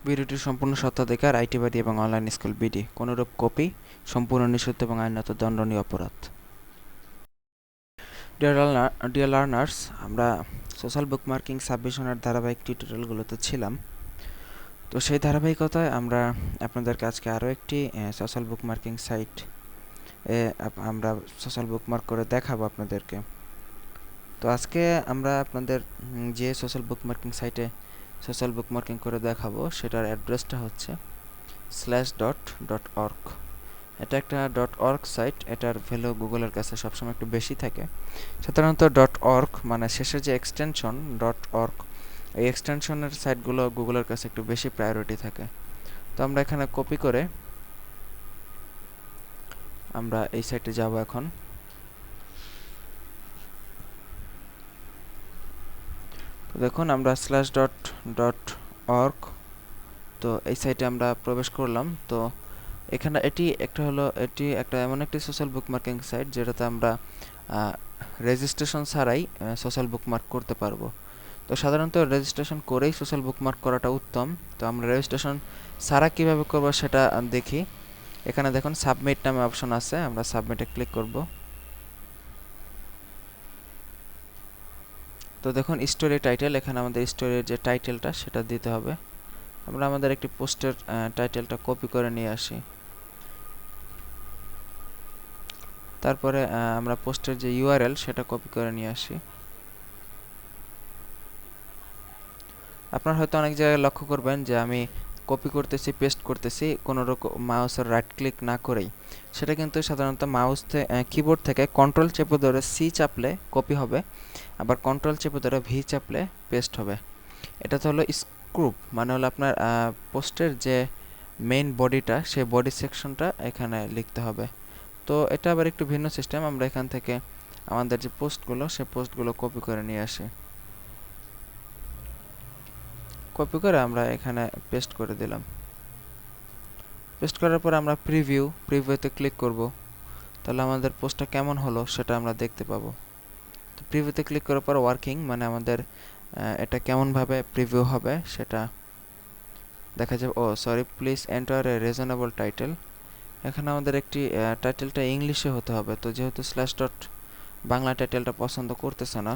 ভিডিওটির সম্পূর্ণ সত্ত্বাধিকার আইটিবাদী এবং অনলাইন স্কুল বিডি। কোনরূপ কপি সম্পূর্ণ নিষিদ্ধ এবং আইনত দণ্ডনীয় অপরাধ। ডিয়ার লার্নার্স, আমরা সোশ্যাল বুকমার্কিং সাবমিশনের ধারাবাহিক টিউটোরিয়ালগুলোতে ছিলাম। তো সেই ধারাবাহিকতায় আমরা আপনাদেরকে আজকে আরও একটি সোশ্যাল বুকমার্কিং সাইট আমরা সোশ্যাল বুকমার্ক করে দেখাবো আপনাদেরকে। তো আজকে আমরা আপনাদের যে সোশ্যাল বুকমার্কিং সাইটে সোশ্যাল বুকমার্কিং করে দেখাবো সেটার অ্যাড্রেসটা হচ্ছে /dot.org। এটা একটা .org সাইট। এটার ভ্যালু গুগলের কাছে সবসময় একটু বেশি থাকে। সাধারণত .org মানে শেষে যে এক্সটেনশন .org, এই এক্সটেনশনের সাইটগুলো গুগলের কাছে একটু বেশি প্রায়োরিটি থাকে। তো আমরা এখানে কপি করে আমরা এই সাইটে যাব এখন। তো দেখুন আমরা /.org, তো এই সাইটে আমরা প্রবেশ করলাম। তো এখানে এটি একটা এমন একটি সোশ্যাল বুকমার্কিং সাইট যেটাতে আমরা রেজিস্ট্রেশন ছাড়াই সোশ্যাল বুকমার্ক করতে পারবো। তো সাধারণত রেজিস্ট্রেশন করেই সোশ্যাল বুকমার্ক করাটা উত্তম। তো আমরা রেজিস্ট্রেশন ছাড়া কীভাবে করবো সেটা দেখি। এখানে দেখুন সাবমিট নামে অপশন আছে, আমরা সাবমিটে ক্লিক করব। তো দেখুন স্টোরি টাইটেল, এখানে আমাদের স্টোরির যে টাইটেলটা সেটা দিতে হবে। আমরা আমাদের একটি পোস্টের টাইটেলটা কপি করে নিয়ে আসি। তারপরে আমরা পোস্টের যে ইউআরএল সেটা কপি করে নিয়ে আসি। আপনারা হয়তো অনেক জায়গায় লক্ষ্য করবেন যে আমি কপি করতেছি, পেস্ট করতেছি কোনো রকম মাউসের রাইট ক্লিক না করেই। সেটা কিন্তু সাধারণত কিবোর্ড থেকে কন্ট্রোল চেপে ধরে সি চাপলে কপি হবে, আবার কন্ট্রোল চেপে ধরে ভি চাপলে পেস্ট হবে। এটা তো হলো স্ক্রুপ, মানে হলো আপনার পোস্টের যে মেইন বডিটা, সেই বডি সেকশনটা এখানে লিখতে হবে। তো এটা আবার একটু ভিন্ন সিস্টেম। আমরা এখান থেকে আমাদের যে পোস্টগুলো, সেই পোস্টগুলো কপি করে নিয়ে আসি। কপি করে আমরা এখানে পেস্ট করে দিলাম। পেস্ট করার পর আমরা প্রিভিউতে ক্লিক করব। তাহলে আমাদের পোস্টটা কেমন হলো সেটা আমরা দেখতে পাবো। তো প্রিভিউতে ক্লিক করার পর ওয়ার্কিং মানে আমাদের এটা কেমনভাবে প্রিভিউ হবে সেটা দেখা যাবে। Please enter a reasonable title. এখানে আমাদের একটি টাইটেলটা ইংলিশে হতে হবে। তো যেহেতু বাংলা টাইটেলটা পছন্দ করতেছে না,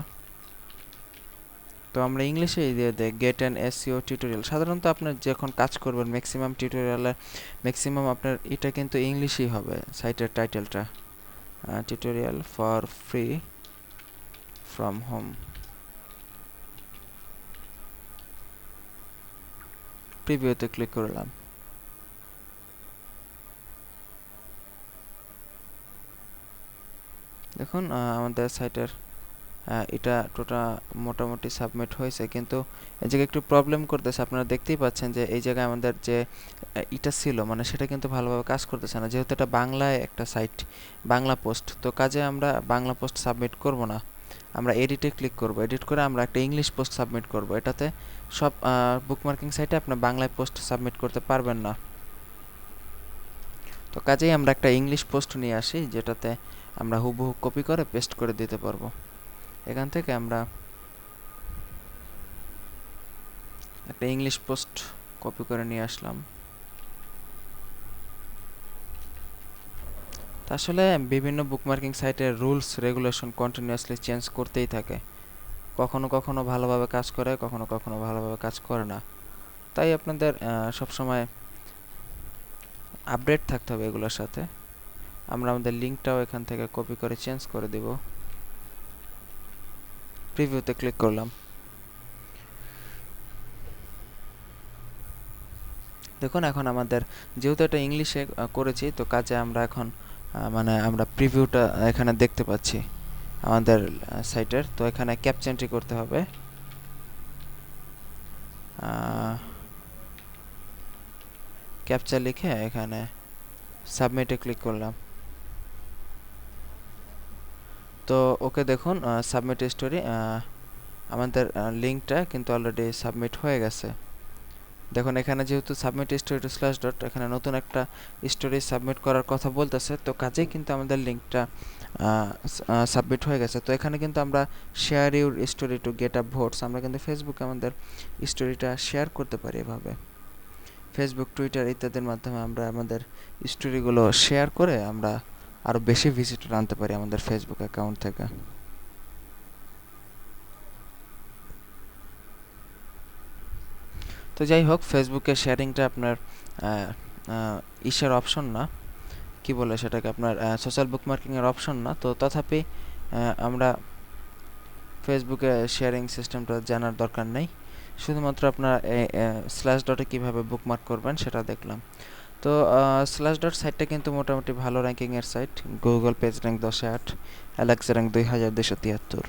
তো আমরা ইংলিশেই দিয়ে দেই গেট অ্যান এসইও টিউটোরিয়াল। সাধারণত আপনার যখন কাজ করবেন ম্যাক্সিমাম আপনার এটা কিন্তু ইংলিশই হবে সাইটের টাইটেলটা। Tutorial for free from home. প্রিভিউতে ক্লিক করলাম। দেখুন আমাদের সাইটের এটা মোটামুটি সাবমিট হয়েছে, কিন্তু এই জায়গায় একটু প্রবলেম করতেছে। আপনারা দেখতেই পাচ্ছেন যে এই জায়গায় আমাদের যে এটা ছিল মানে সেটা কিন্তু ভালোভাবে কাজ করতেছে না, যেহেতু এটা বাংলায় একটা সাইট, বাংলা পোস্ট। তো কাজে আমরা বাংলা পোস্ট সাবমিট করব না, আমরা এডিটে ক্লিক করব। এডিট করে আমরা একটা ইংলিশ পোস্ট সাবমিট করব। এটাতে সব বুকমার্কিং সাইটে আপনি বাংলায় পোস্ট সাবমিট করতে পারবেন না। তো কাজেই আমরা একটা ইংলিশ পোস্ট নিয়ে আসি যেটাতে আমরা হুবহু কপি করে পেস্ট করে দিতে পারবো। এখান থেকে আমরা একটা ইংলিশ পোস্ট কপি করে নিয়ে আসলাম। আসলে বিভিন্ন বুকমার্কিং সাইটের রুলস রেগুলেশন কন্টিনিউয়াসলি চেঞ্জ করতেই থাকে। কখনো কখনো ভালোভাবে কাজ করে, কখনো কখনো ভালোভাবে কাজ করে না। তাই আপনাদের সবসময় আপডেট থাকতে হবে এগুলোর সাথে। আমরা আমাদের লিঙ্কটাও এখান থেকে কপি করে চেঞ্জ করে দেব। প্রিভিউতে ক্লিক করলাম। দেখুন এখন আমাদের যেহেতু এটা ইংলিশে করেছি, তো কাজে আমরা এখন আমরা প্রিভিউটা এখানে দেখতে পাচ্ছি আমাদের সাইটের। তো এখানে ক্যাপচা এন্ট্রি করতে হবে। ক্যাপচা লিখে এখানে সাবমিটে ক্লিক করলাম। তো ওকে দেখুন সাবমিট স্টোরি, আমাদের লিঙ্কটা কিন্তু অলরেডি সাবমিট হয়ে গেছে। দেখুন এখানে যেহেতু সাবমিট স্টোরি টু /. এখানে নতুন একটা স্টোরি সাবমিট করার কথা বলতেছে, তো কাজেই কিন্তু আমাদের লিঙ্কটা সাবমিট হয়ে গেছে। তো এখানে কিন্তু আমরা share your story to get up votes, আমরা কিন্তু ফেসবুকে আমাদের স্টোরিটা শেয়ার করতে পারি এভাবে। ফেসবুক, টুইটার ইত্যাদির মাধ্যমে আমরা আমাদের স্টোরিগুলো শেয়ার করে আমরা আরও বেশি ভিজিটর আনতে পারি আমাদের ফেসবুক অ্যাকাউন্ট থেকে। তো যাই হোক, ফেসবুকে শেয়ারিংটা আপনার ইসের অপশন না, কি বলে সেটাকে, আপনার সোশ্যাল বুকমার্কিংয়ের অপশন না। তো তথাপি আমরা ফেসবুকে শেয়ারিং সিস্টেমটা জানার দরকার নেই, শুধুমাত্র আপনার স্ল্যাশ ডটে কীভাবে বুকমার্ক করবেন সেটা দেখলাম। তো স্ল্যাশ ডট সাইটটা কিন্তু মোটামুটি ভালো র্যাঙ্কিংয়ের site. Google page rank 10-8, Alexa rank 2273।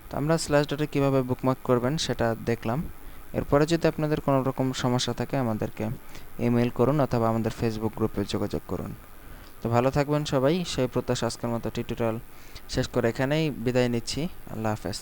তো আমরা স্ল্যাশ ডটে কীভাবে বুকমার্ক করবেন সেটা দেখলাম। এরপরে যদি আপনাদের কোনো রকম সমস্যা থাকে আমাদেরকে ইমেল করুন অথবা আমাদের ফেসবুক গ্রুপে যোগাযোগ করুন। তো ভালো থাকবেন সবাই, সেই প্রত্যাশা আজকের মতো টিউটোরিয়াল শেষ করে এখানেই বিদায় নিচ্ছি। আল্লাহ হাফেজ।